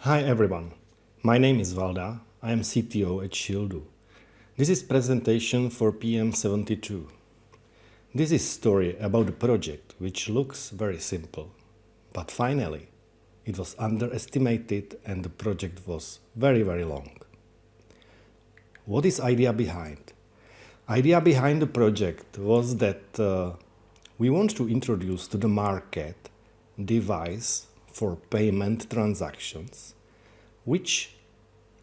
Hi everyone, my name is Valda, I am CTO at Shieldoo. This is presentation for PM72. This is story about a project which looks very simple, but finally it was underestimated and the project was very long. What is idea behind? Idea behind the project was that we want to introduce to the market device for payment transactions which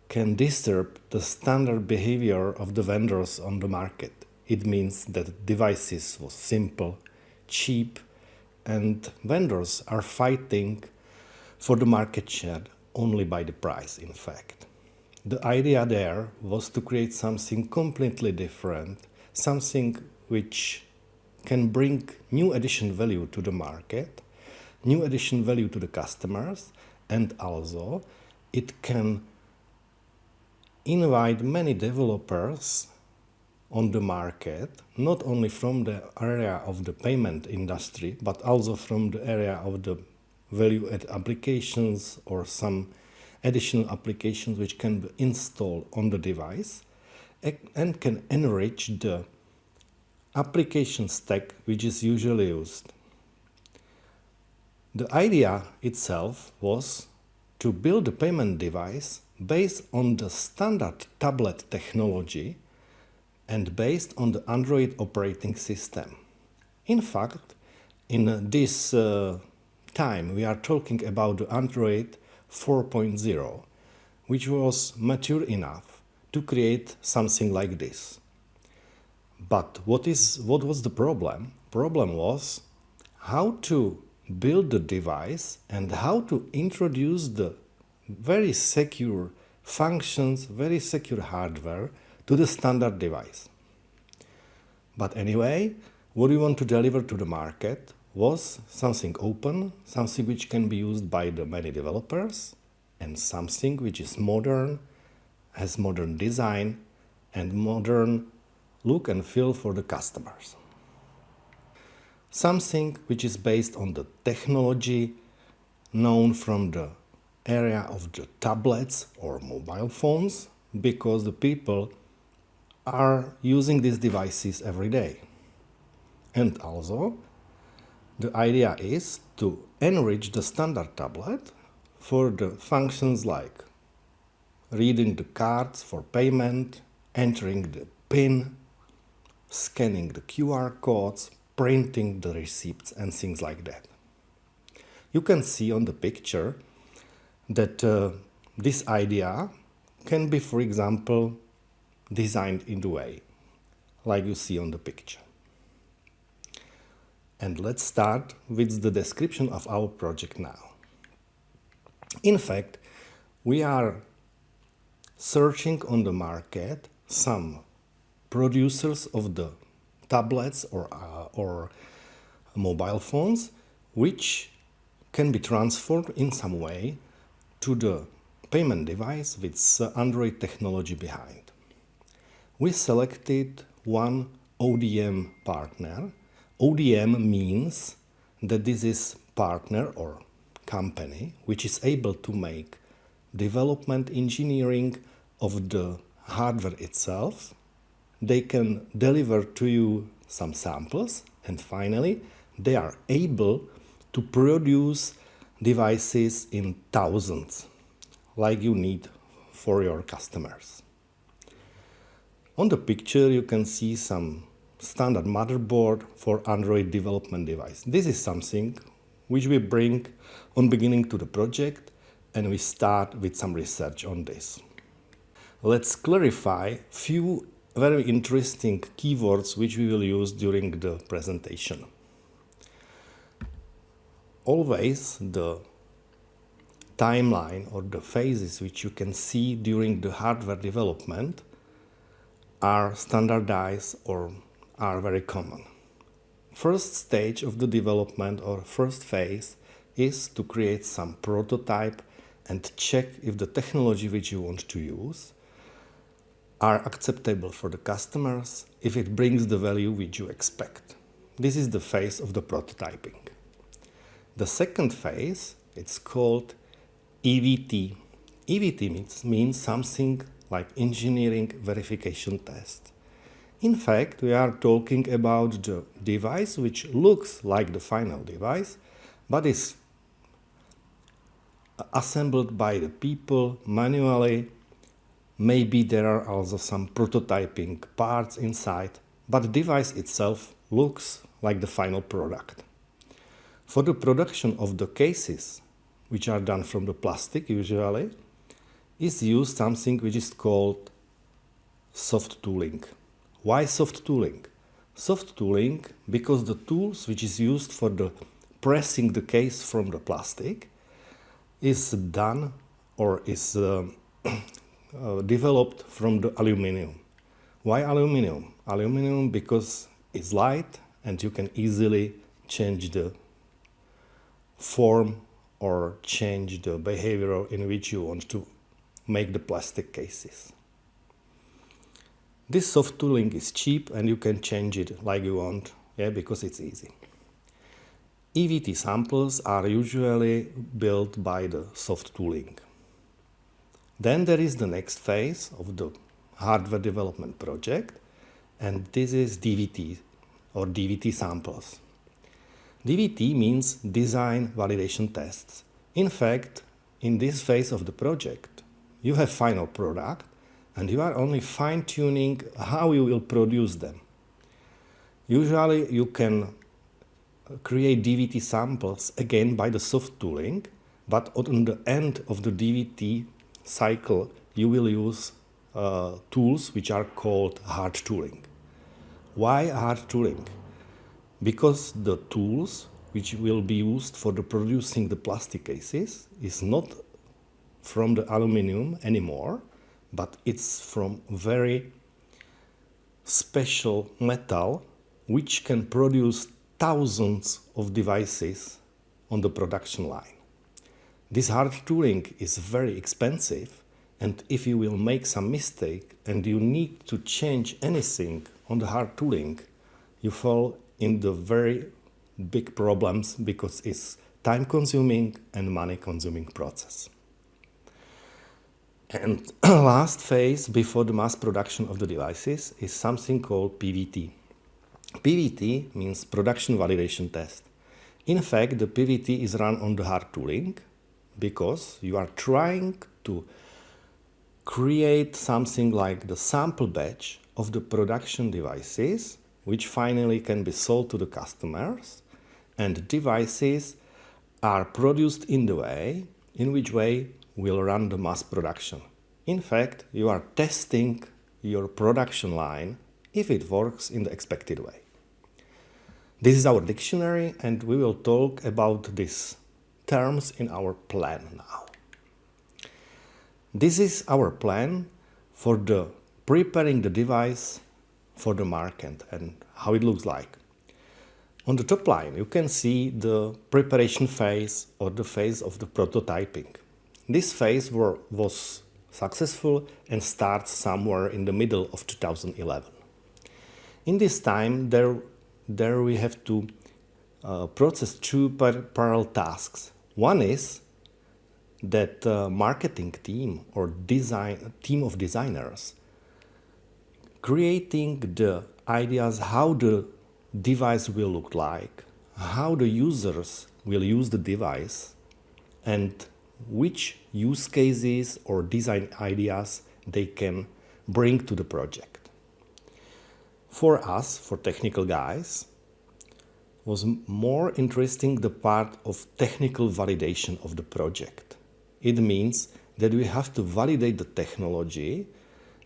can disturb the standard behavior of the vendors on the market. It means that devices was simple, cheap, and vendors are fighting for the market share only by the price, in fact. The idea there was to create something completely different, something which can bring new addition value to the market, new addition value to the customers, and also it can invite many developers on the market, not only from the area of the payment industry, but also from the area of the value-add applications or some additional applications which can be installed on the device and can enrich the application stack which is usually used. The idea itself was to build a payment device based on the standard tablet technology and based on the Android operating system. In fact, in this time we are talking about the Android 4.0, which was mature enough to create something like this. But what was the problem? Problem was how to build the device and how to introduce the very secure functions, very secure hardware to the standard device. But anyway, what we want to deliver to the market was something open, something which can be used by the many developers, and something which is modern, has modern design and modern look and feel for the customers. Something which is based on the technology known from the area of the tablets or mobile phones, because the people are using these devices every day. And also, the idea is to enrich the standard tablet for the functions like reading the cards for payment, entering the PIN, scanning the QR codes, printing the receipts and things like that. You can see on the picture that this idea can be, for example, designed in the way like you see on the picture. And let's start with the description of our project now. In fact, we are searching on the market some producers of the tablets or mobile phones which can be transformed in some way to the payment device with Android technology behind. We selected one ODM partner. ODM means that this is partner or company which is able to make development engineering of the hardware itself. They can deliver to you some samples, and finally they are able to produce devices in thousands like you need for your customers. On the picture you can see some standard motherboard for Android development device. This is something which we bring on beginning to the project, and we start with some research on this. Let's clarify few very interesting keywords which we will use during the presentation. Always the timeline or the phases which you can see during the hardware development are standardized or are very common. First stage of the development or first phase is to create some prototype and check if the technology which you want to use are acceptable for the customers, if it brings the value which you expect. This is the phase of the prototyping. The second phase, it's called EVT, EVT means something like engineering verification test. In fact, we are talking about the device which looks like the final device, but is assembled by the people manually. Maybe there are also some prototyping parts inside, but the device itself looks like the final product. For the production of the cases, which are done from the plastic usually, is used something which is called soft tooling. Why soft tooling? Soft tooling because the tools which is used for the pressing the case from the plastic is done or is developed from the aluminum. Why aluminum? Aluminum because it's light and you can easily change the form or change the behavior in which you want to make the plastic cases. This soft tooling is cheap and you can change it like you want, because it's easy. EVT samples are usually built by the soft tooling. Then there is the next phase of the hardware development project, and this is DVT or DVT samples. DVT means design validation tests. In fact, in this phase of the project, you have final product and you are only fine-tuning how you will produce them. Usually you can create DVT samples again by the soft tooling, but on the end of the DVT cycle you will use tools which are called hard tooling. Why hard tooling? Because the tools which will be used for the producing the plastic cases is not from the aluminum anymore, but it's from very special metal which can produce thousands of devices on the production line. This hard tooling is very expensive, and if you will make some mistake and you need to change anything on the hard tooling, you fall in the very big problems because it's time-consuming and money-consuming process. And last phase before the mass production of the devices is something called PVT. PVT means production validation test. In fact, the PVT is run on the hard tooling because you are trying to create something like the sample batch of the production devices, which finally can be sold to the customers, and devices are produced in the way in which way will run the mass production. In fact, you are testing your production line if it works in the expected way. This is our dictionary, and we will talk about these terms in our plan now. This is our plan for the preparing the device for the market and how it looks like. On the top line, you can see the preparation phase or the phase of the prototyping. This phase was successful and starts somewhere in the middle of 2011. In this time, there we have to process two parallel tasks. One is that marketing team or team of designers creating the ideas how the device will look like, how the users will use the device, and which use cases or design ideas they can bring to the project. For us, for technical guys, was more interesting the part of technical validation of the project. It means that we have to validate the technology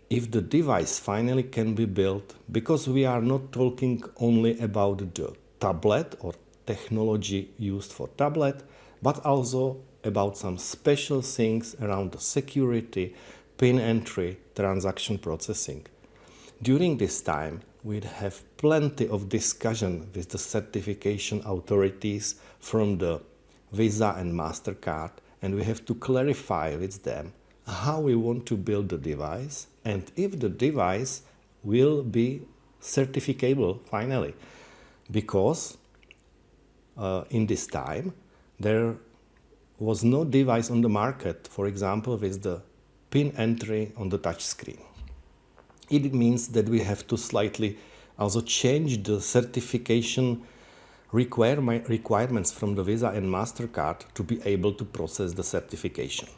if the device finally can be built, because we are not talking only about the tablet or technology used for tablet, but also about some special things around the security, pin entry, transaction processing. During this time, we'd have plenty of discussion with the certification authorities from the Visa and MasterCard, and we have to clarify with them how we want to build the device and if the device will be certificable finally. Because in this time, there was no device on the market, for example, with the pin entry on the touch screen. It means that we have to slightly also change the certification requirements from the Visa and MasterCard to be able to process the certification.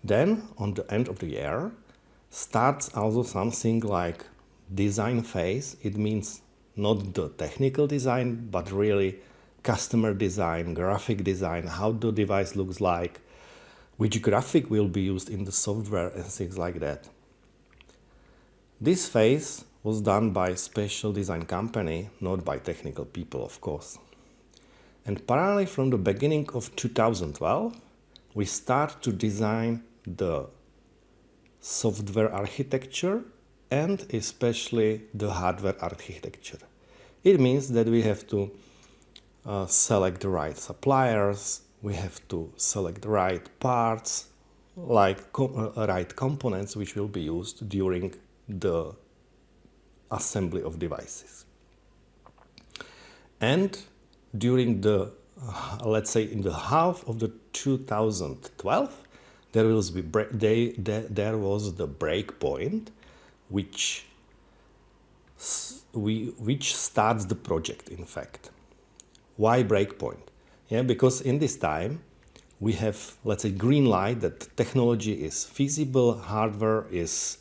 Then, on the end of the year, starts also something like design phase. It means not the technical design, but really customer design, graphic design, how the device looks like, which graphic will be used in the software and things like that. This phase was done by a special design company, not by technical people, of course. And parallelly from the beginning of 2012, we start to design the software architecture and especially the hardware architecture. It means that we have to select the right suppliers, we have to select the right parts, like right components which will be used during the assembly of devices. And during the, let's say in the half of the 2012, there was the Breakpoint, which starts the project, in fact. Why Breakpoint? Yeah, because in this time, we have, let's say, green light that technology is feasible, hardware is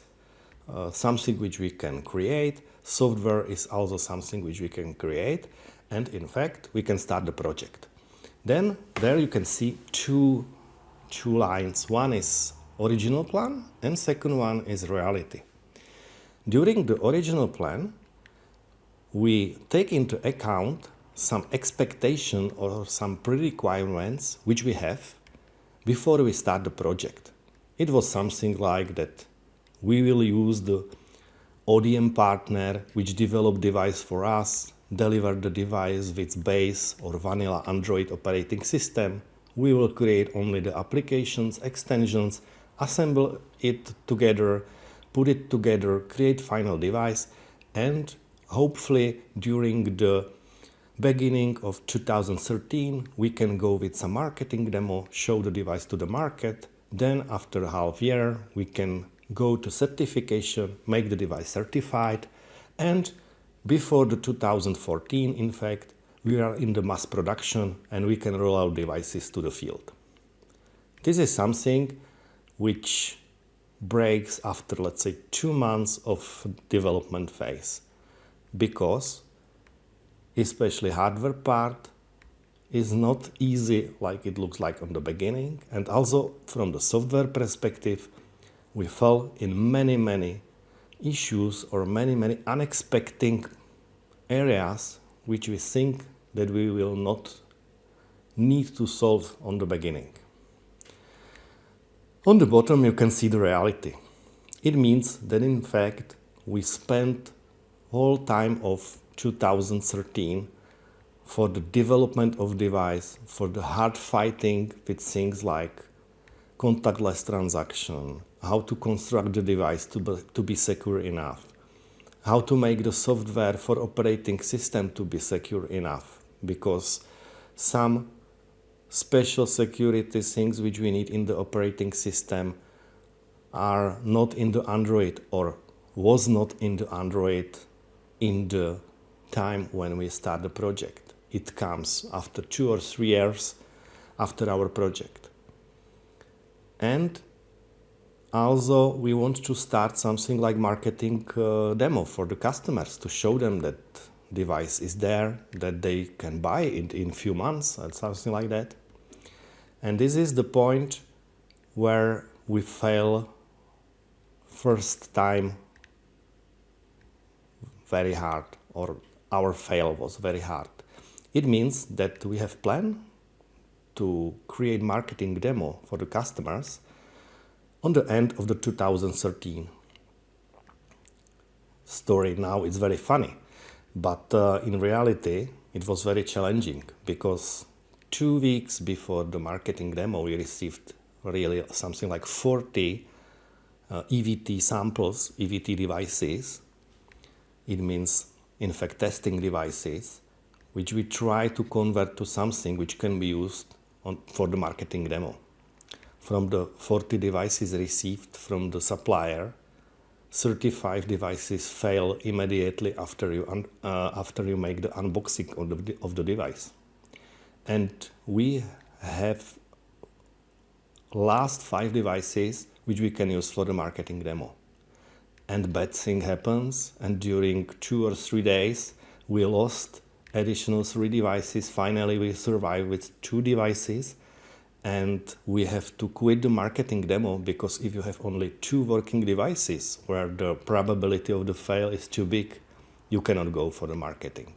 something which we can create, software is also something which we can create, and in fact, we can start the project. Then there you can see two lines. One is original plan and second one is reality. During the original plan, we take into account some expectation or some pre-requirements which we have before we start the project. It was something like that we will use the ODM Partner which developed device for us, deliver the device with base or vanilla Android operating system. We will create only the applications, extensions, assemble it together, put it together, create final device, and hopefully during the beginning of 2013 we can go with some marketing demo, show the device to the market. Then after a half year we can go to certification, make the device certified, and before the 2014, in fact, we are in the mass production and we can roll out devices to the field. This is something which breaks after, let's say, 2 months of development phase, because especially hardware part is not easy like it looks like on the beginning, and also from the software perspective, we fell in many issues or many unexpected areas which we think that we will not need to solve on the beginning. On the bottom you can see the reality. It means that in fact we spent whole time of 2013 for the development of device, for the hard fighting with things like contactless transaction, how to construct the device to be secure enough, how to make the software for operating system to be secure enough, because some special security things which we need in the operating system are not in the Android or was not in the Android in the time when we start the project. It comes after 2 or 3 years after our project. And also we want to start something like marketing demo for the customers to show them that device is there, that they can buy it in few months or something like that. And this is the point where we fail first time very hard, or our fail was very hard. It means that we have planned to create marketing demo for the customers on the end of the 2013. Story now is very funny, but in reality it was very challenging, because 2 weeks before the marketing demo we received really something like 40 EVT samples, EVT devices. It means in fact testing devices, which we try to convert to something which can be used for the marketing demo. From the 40 devices received from the supplier, 35 devices fail immediately after you make the unboxing of the device. And we have last 5 devices which we can use for the marketing demo. And bad thing happens, and during 2 or 3 days we lost additional 3 devices. Finally we survived with 2 devices, and we have to quit the marketing demo, because if you have only 2 working devices where the probability of the fail is too big, you cannot go for the marketing.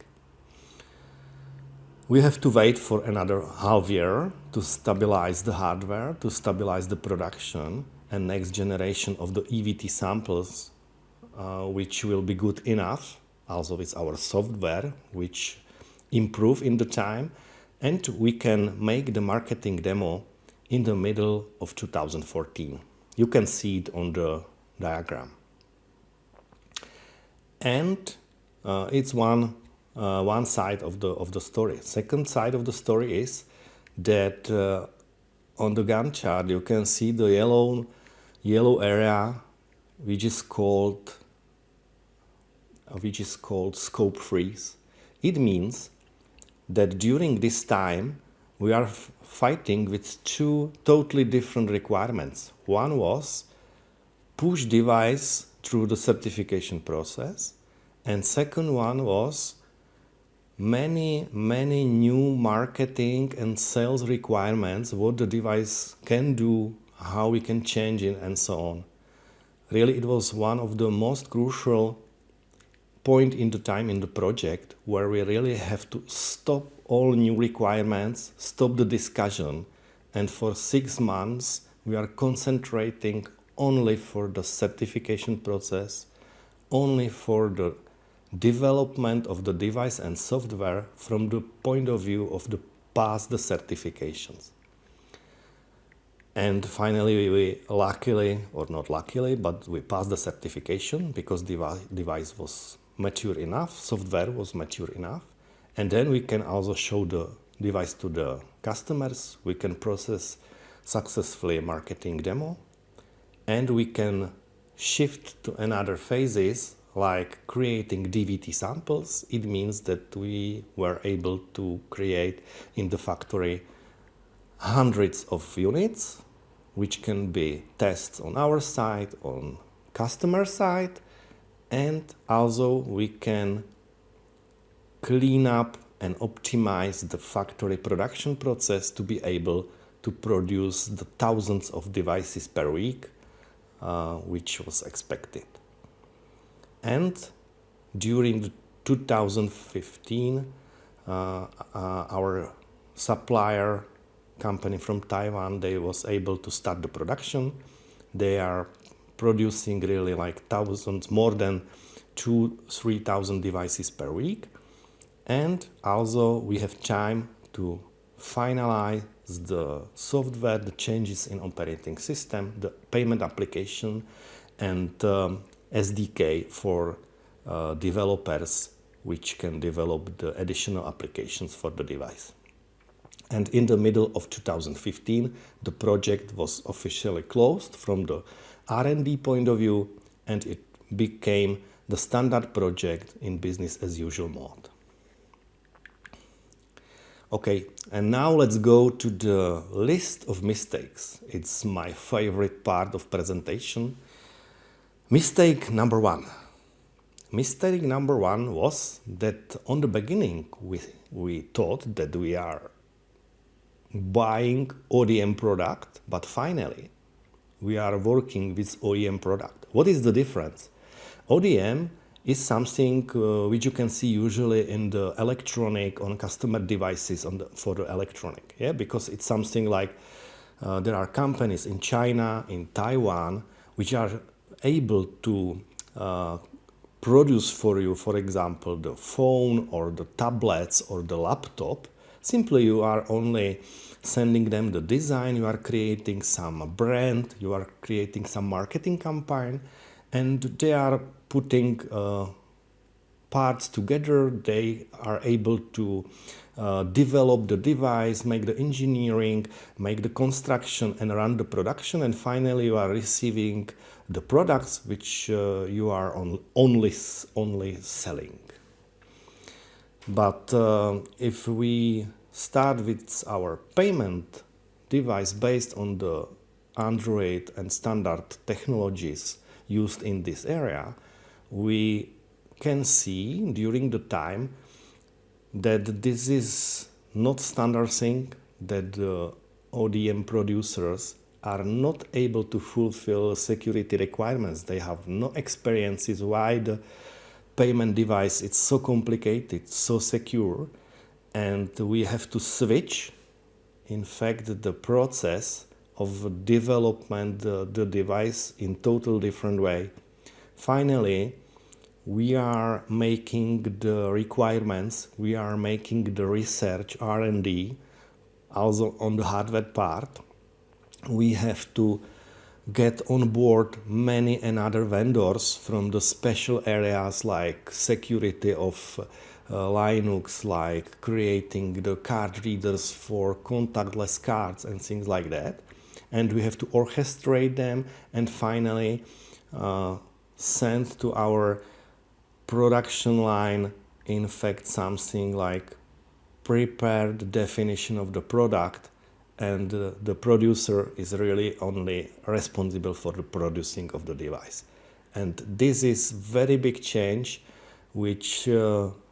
We have to wait for another half year to stabilize the hardware, to stabilize the production, and next generation of the EVT samples, which will be good enough, also with our software, which improve in the time, and we can make the marketing demo in the middle of 2014. You can see it on the diagram. And it's one side of the story. Second side of the story is that on the Gantt chart you can see the yellow area, which is called scope freeze. It means that during this time we are fighting with 2 totally different requirements. One was push device through the certification process, and second one was many new marketing and sales requirements, what the device can do, how we can change it, and so on. Really, it was one of the most crucial point in the time in the project where we really have to stop all new requirements, stop the discussion, and for 6 months we are concentrating only for the certification process, only for the development of the device and software from the point of view of the pass the certifications. And finally we luckily, or not luckily, but we passed the certification because the device was mature enough, software was mature enough, and then we can also show the device to the customers. We can process successfully a marketing demo, and we can shift to another phases like creating DVT samples. It means that we were able to create in the factory hundreds of units, which can be tests on our side, on customer side, and also we can clean up and optimize the factory production process to be able to produce the thousands of devices per week, which was expected. And during 2015, our supplier company from Taiwan, they was able to start the production. They are producing really like thousands, more than 2,000-3,000 devices per week. And also we have time to finalize the software, the changes in operating system, the payment application, and SDK for developers, which can develop the additional applications for the device. And in the middle of 2015, the project was officially closed from the R&D point of view, and it became the standard project in business as usual mode. Okay, and now let's go to the list of mistakes. It's my favorite part of presentation. Mistake number 1. Mistake number 1 was that on the beginning we thought that we are buying ODM product, but finally we are working with OEM product. What is the difference? ODM is something which you can see usually in the electronic on customer devices for the electronic, yeah, because it's something like there are companies in China, in Taiwan, which are able to produce for you, for example, the phone or the tablets or the laptop. Simply you are only sending them the design, you are creating some brand, you are creating some marketing campaign, and they are putting parts together. They are able to develop the device, make the engineering, make the construction, and run the production, and finally you are receiving the products which you are only selling. But if we start with our payment device based on the Android and standard technologies used in this area, we can see during the time that this is not standard thing, that the ODM producers are not able to fulfill security requirements. They have no experiences why the payment device is so complicated, so secure, and we have to switch, in fact, the process of development the device in total different way. Finally, we are making the requirements, we are making the research, R&D, also on the hardware part. We have to get on board many another vendors from the special areas like security of Linux, like creating the card readers for contactless cards and things like that. And we have to orchestrate them and finally send to our production line, in fact, something like prepared definition of the product, and the producer is really only responsible for the producing of the device. And this is very big change which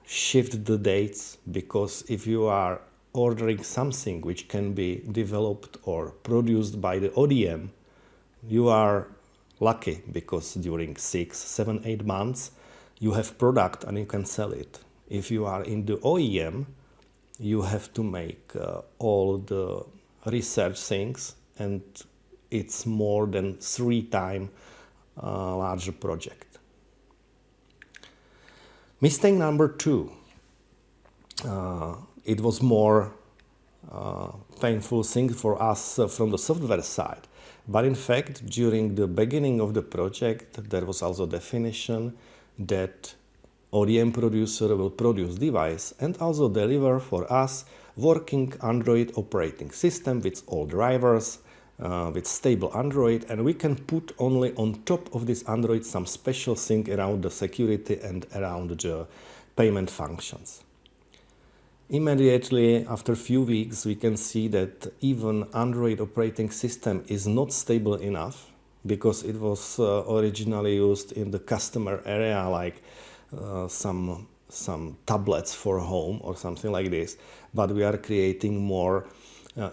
shift the dates, because if you are ordering something which can be developed or produced by the ODM, you are lucky, because during 6, 7, 8 months you have product and you can sell it. If you are in the OEM, you have to make all the research things, and it's more than 3 times larger project. Mistake number 2. It was more painful thing for us from the software side. But in fact, during the beginning of the project, there was also definition that ODM producer will produce device and also deliver for us working Android operating system with all drivers, with stable Android, and we can put only on top of this Android some special thing around the security and around the payment functions. Immediately after a few weeks, we can see that even Android operating system is not stable enough, because it was originally used in the customer area, like some tablets for home or something like this. But we are creating more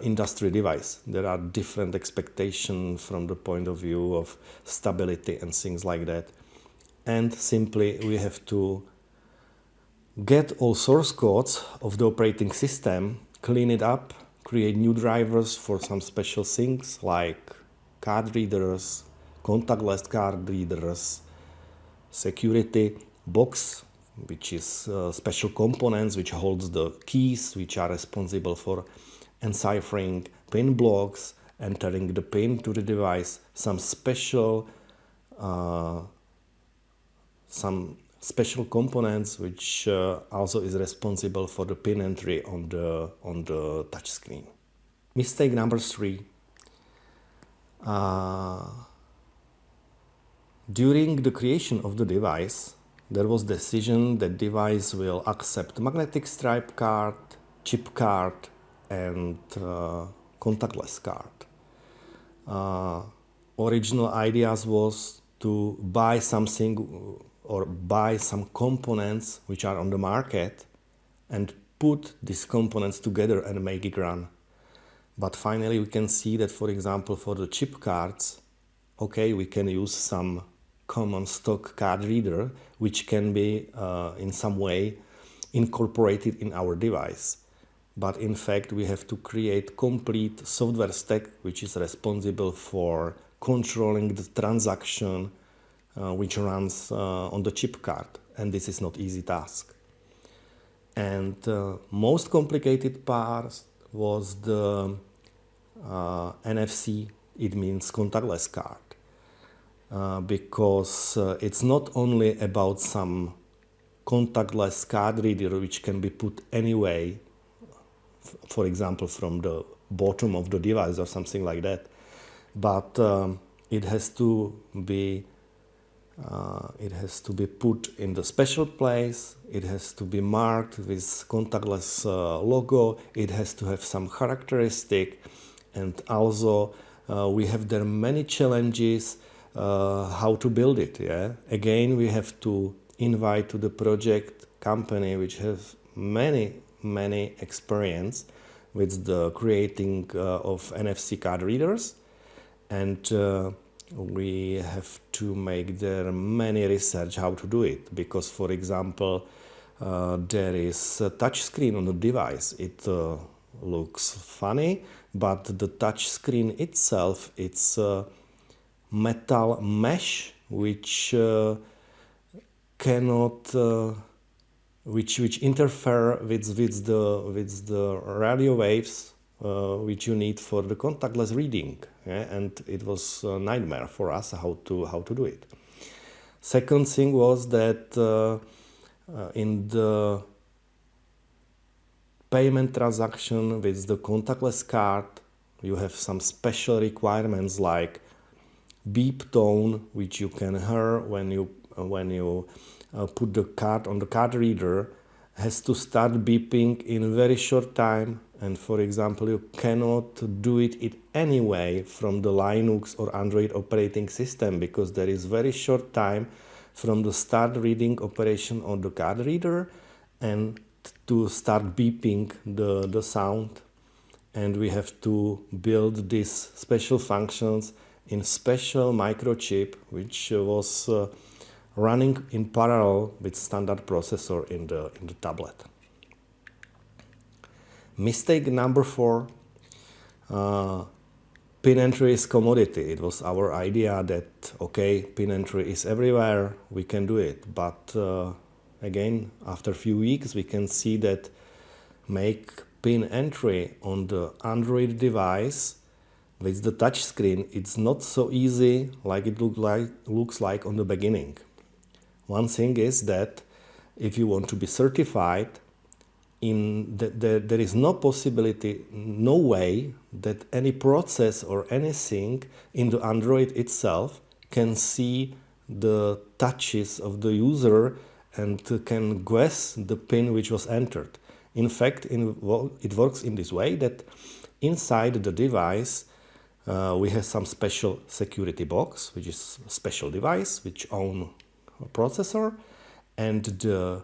industry device. There are different expectations from the point of view of stability and things like that. And simply we have to get all source codes of the operating system, clean it up, create new drivers for some special things like card readers, contactless card readers, security box, which is special components which holds the keys which are responsible for enciphering pin blocks, entering the pin to the device, some special components which also is responsible for the pin entry on the touch screen. Mistake number 3. During the creation of the device, there was decision that device will accept magnetic stripe card, chip card, and contactless card. Original ideas was to buy something or buy some components which are on the market and put these components together and make it run. But finally we can see that, for example, for the chip cards, okay, we can use some common stock card reader which can be in some way incorporated in our device. But in fact we have to create complete software stack which is responsible for controlling the transaction which runs on the chip card, and this is not easy task. And most complicated part was the NFC, it means contactless card, because it's not only about some contactless card reader which can be put anyway for example, from the bottom of the device or something like that. But it has to be put in the special place. It has to be marked with contactless logo. It has to have some characteristic, and also we have there many challenges how to build it. Yeah, again we have to invite to the project company which has many experience with the creating of NFC card readers, and we have to make there many research how to do it, because for example there is a touch screen on the device. It looks funny, but the touch screen itself, it's a metal mesh which cannot which interfere with the radio waves which you need for the contactless reading, yeah? And it was a nightmare for us how to do it. Second thing was that in the payment transaction with the contactless card, you have some special requirements like beep tone, which you can hear when you put the card on the card reader, has to start beeping in a very short time. And for example, you cannot do it in any way from the Linux or Android operating system, because there is very short time from the start reading operation on the card reader and to start beeping the sound. And we have to build these special functions in special microchip, which was running in parallel with standard processor in the tablet. Mistake number 4, pin entry is commodity. It was our idea that, okay, pin entry is everywhere, we can do it. But again, after a few weeks, we can see that make pin entry on the Android device with the touch screen, it's not so easy like it looks like on the beginning. One thing is that if you want to be certified, there is no possibility, no way that any process or anything in the Android itself can see the touches of the user and can guess the pin which was entered. In fact, it works in this way that inside the device we have some special security box, which is a special device which own a processor, and the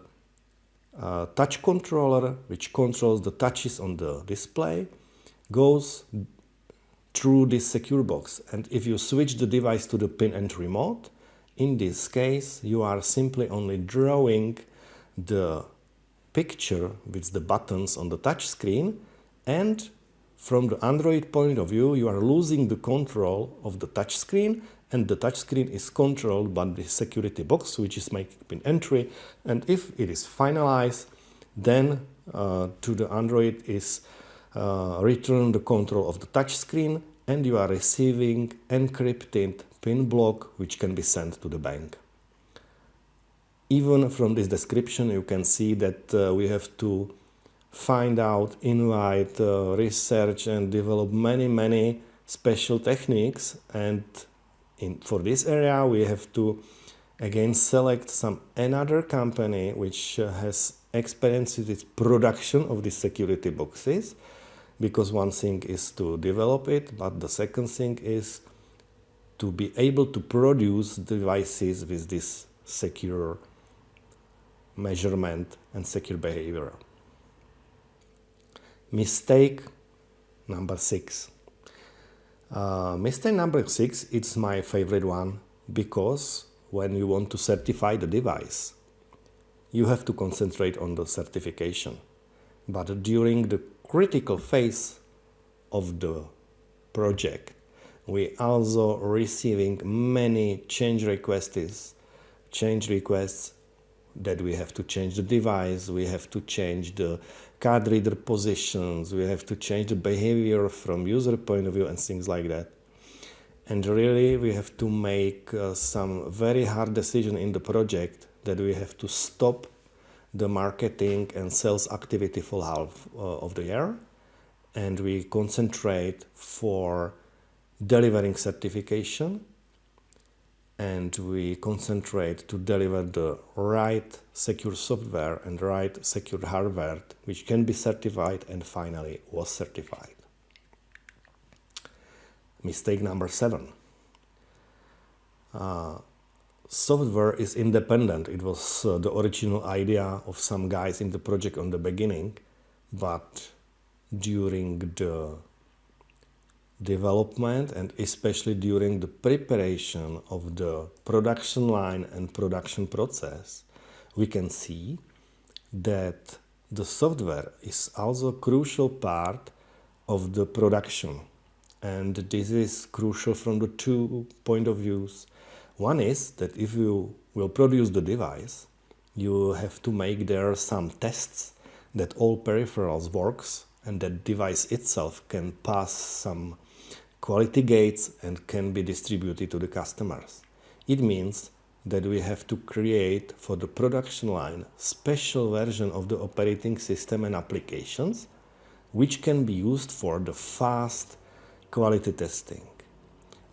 touch controller, which controls the touches on the display, goes through this secure box. And if you switch the device to the pin entry mode, in this case you are simply only drawing the picture with the buttons on the touch screen, and from the Android point of view you are losing the control of the touch screen, and the touch screen is controlled by the security box, which is making pin entry. And if it is finalized, then to the Android is return the control of the touch screen, and you are receiving encrypted pin block which can be sent to the bank. Even from this description you can see that we have to find out, invite, research and develop many special techniques, and for this area we have to again select some another company which has experience with production of these security boxes, because one thing is to develop it, but the second thing is to be able to produce devices with this secure measurement and secure behavior. Mistake number 6. Mistake number 6, it's my favorite one, because when you want to certify the device, you have to concentrate on the certification. But during the critical phase of the project, we also receiving many change requests that we have to change the device, we have to change the card reader positions, we have to change the behavior from user point of view and things like that. And really we have to make some very hard decision in the project, that we have to stop the marketing and sales activity for half of the year, and we concentrate for delivering certification, and we concentrate to deliver the right secure software and right secure hardware which can be certified and finally was certified. Mistake number 7. Software is independent. It was the original idea of some guys in the project on the beginning, but during the development and especially during the preparation of the production line and production process, we can see that the software is also a crucial part of the production. And this is crucial from the 2 points of views. One is that if you will produce the device, you have to make there some tests that all peripherals works and that device itself can pass some quality gates and can be distributed to the customers. It means that we have to create for the production line special version of the operating system and applications which can be used for the fast quality testing.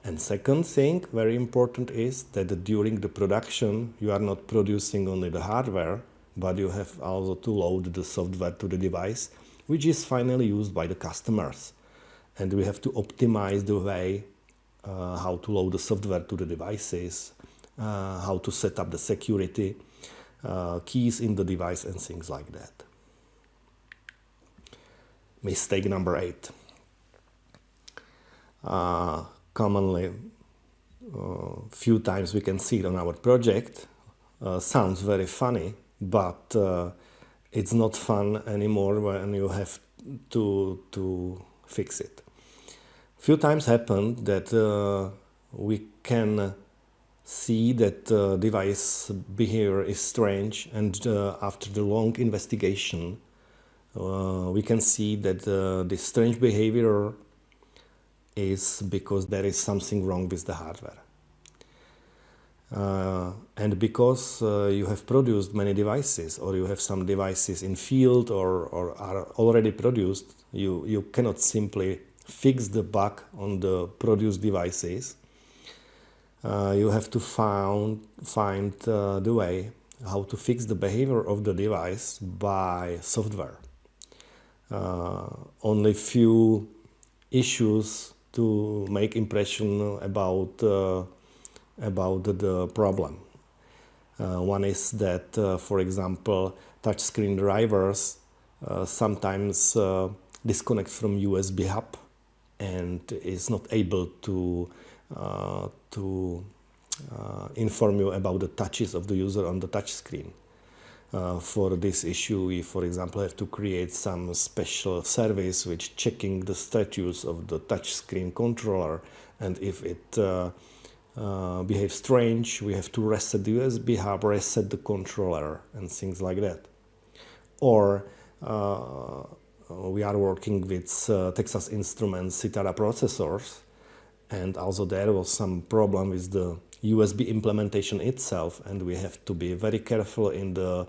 And second thing, very important, is that during the production you are not producing only the hardware, but you have also to load the software to the device, which is finally used by the customers. And we have to optimize the way how to load the software to the devices, how to set up the security, keys in the device and things like that. Mistake number 8. Commonly, few times we can see it on our project. Sounds very funny, but it's not fun anymore when you have to fix it. Few times happened that we can see that device behavior is strange, and after the long investigation we can see that this strange behavior is because there is something wrong with the hardware. And because you have produced many devices, or you have some devices in field or are already produced, you cannot simply fix the bug on the produced devices. You have to find the way how to fix the behavior of the device by software. Only few issues to make impression about the problem. One is that, for example, touchscreen drivers sometimes disconnect from USB hub and is not able to inform you about the touches of the user on the touchscreen. For this issue, we, for example, have to create some special service which checking the status of the touchscreen controller, and if it behaves strange, we have to reset the USB hub, reset the controller, and things like that. Or we are working with Texas Instruments Citara processors, and also there was some problem with the USB implementation itself, and we have to be very careful in the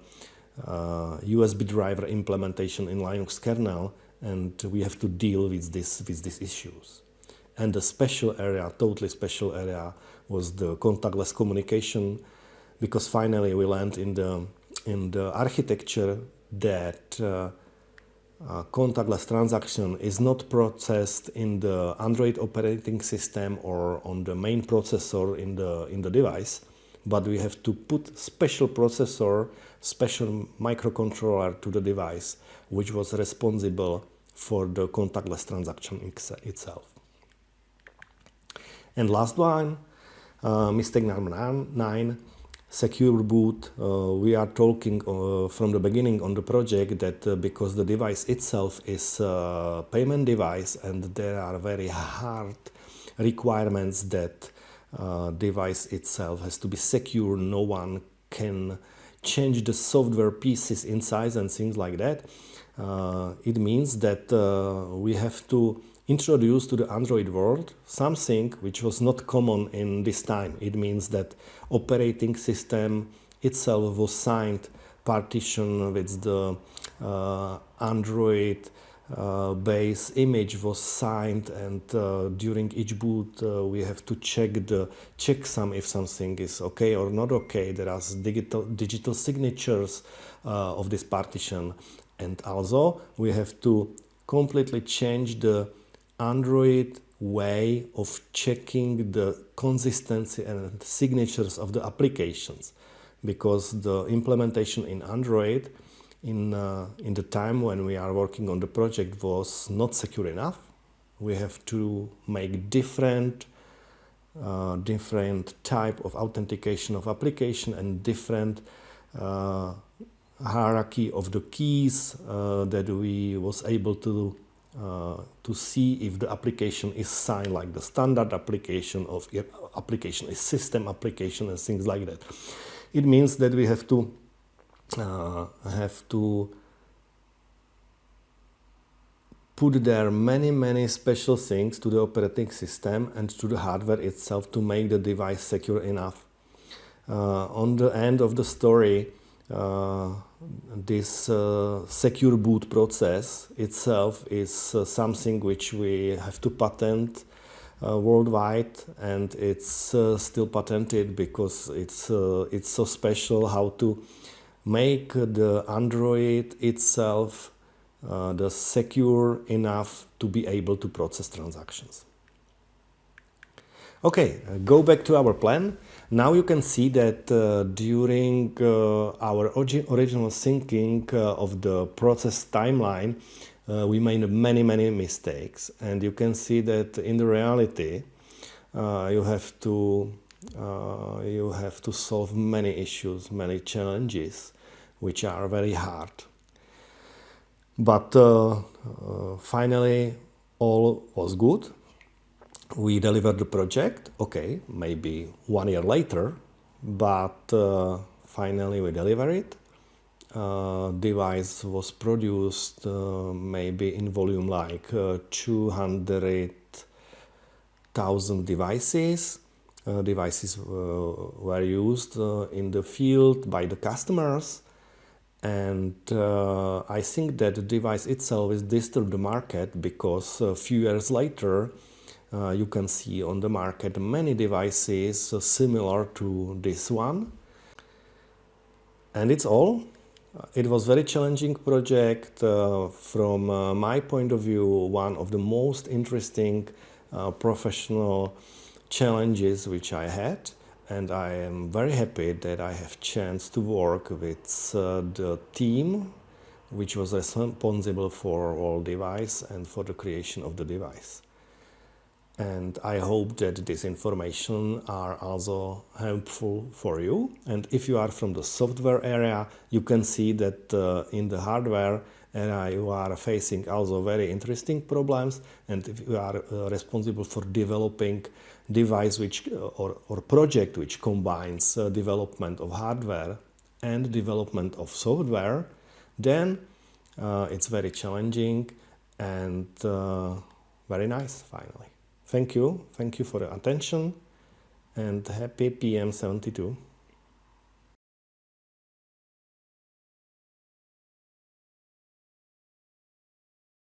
USB driver implementation in Linux kernel, and we have to deal with these issues. And the special area, totally special area, was the contactless communication, because finally we land in the architecture that contactless transaction is not processed in the Android operating system or on the main processor in the device, but we have to put special processor, special microcontroller to the device, which was responsible for the contactless transaction itself. And last one, mistake number 9. Secure boot. We are talking from the beginning on the project that because the device itself is a payment device and there are very hard requirements that device itself has to be secure, no one can change the software pieces inside and things like that. It means that we have to introduce to the Android world something which was not common in this time. It means that operating system itself was signed partition with the Android base image was signed, and during each boot we have to check the checksum if something is okay or not okay. There are digital signatures of this partition, and also we have to completely change the Android way of checking the consistency and signatures of the applications, because the implementation in Android in the time when we are working on the project was not secure enough. We have to make different type of authentication of application and different hierarchy of the keys that we was able to see if the application is signed like the standard application, of application is system application, and things like that. It means that we have to put there many special things to the operating system and to the hardware itself to make the device secure enough. On the end of the story, this secure boot process itself is something which we have to patent worldwide, and it's still patented because it's so special how to make the Android itself the secure enough to be able to process transactions. Okay, go back to our plan. Now you can see that during our original thinking of the process timeline, we made many mistakes, and you can see that in the reality you have to solve many issues, many challenges, which are very hard. But finally all was good. We delivered the project, okay, maybe 1 year later, but finally we delivered it. Device was produced maybe in volume like 200,000 devices. Devices were used in the field by the customers, and I think that the device itself is disturbed the market, because a few years later you can see on the market many devices similar to this one. And it's all. It was a very challenging project. From my point of view, one of the most interesting professional challenges which I had, and I am very happy that I have chance to work with the team which was responsible for all device and for the creation of the device. And I hope that this information are also helpful for you. And if you are from the software area, you can see that in the hardware area you are facing also very interesting problems. And if you are responsible for developing device which or project which combines development of hardware and development of software, then it's very challenging and very nice finally. Thank you for your attention, and happy PM72.